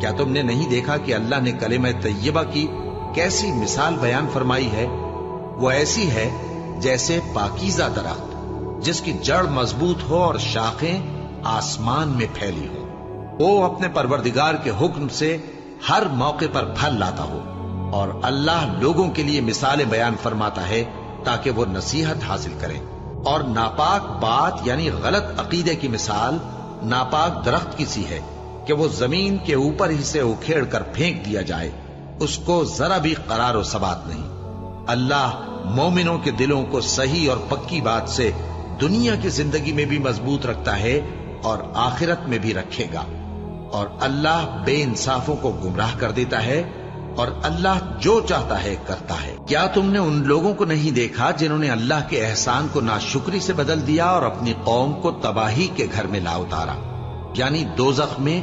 کیا تم نے نہیں دیکھا کہ اللہ نے کلمہ طیبہ کی کیسی مثال بیان فرمائی ہے؟ وہ ایسی ہے جیسے پاکیزہ درخت جس کی جڑ مضبوط ہو اور شاخیں آسمان میں پھیلی ہو، وہ اپنے پروردگار کے حکم سے ہر موقع پر پھل لاتا ہو، اور اللہ لوگوں کے لیے مثالیں بیان فرماتا ہے تاکہ وہ نصیحت حاصل کریں۔ اور ناپاک بات یعنی غلط عقیدے کی مثال ناپاک درخت کی سی ہے کہ وہ زمین کے اوپر ہی سے اکھیڑ کر پھینک دیا جائے، اس کو ذرا بھی قرار و ثبات نہیں۔ اللہ مومنوں کے دلوں کو صحیح اور پکی بات سے دنیا کی زندگی میں بھی مضبوط رکھتا ہے اور آخرت میں بھی رکھے گا، اور اللہ بے انصافوں کو گمراہ کر دیتا ہے، اور اللہ جو چاہتا ہے کرتا ہے۔ کیا تم نے ان لوگوں کو نہیں دیکھا جنہوں نے اللہ کے احسان کو ناشکری سے بدل دیا اور اپنی قوم کو تباہی کے گھر میں لا اتارا، یعنی دوزخ میں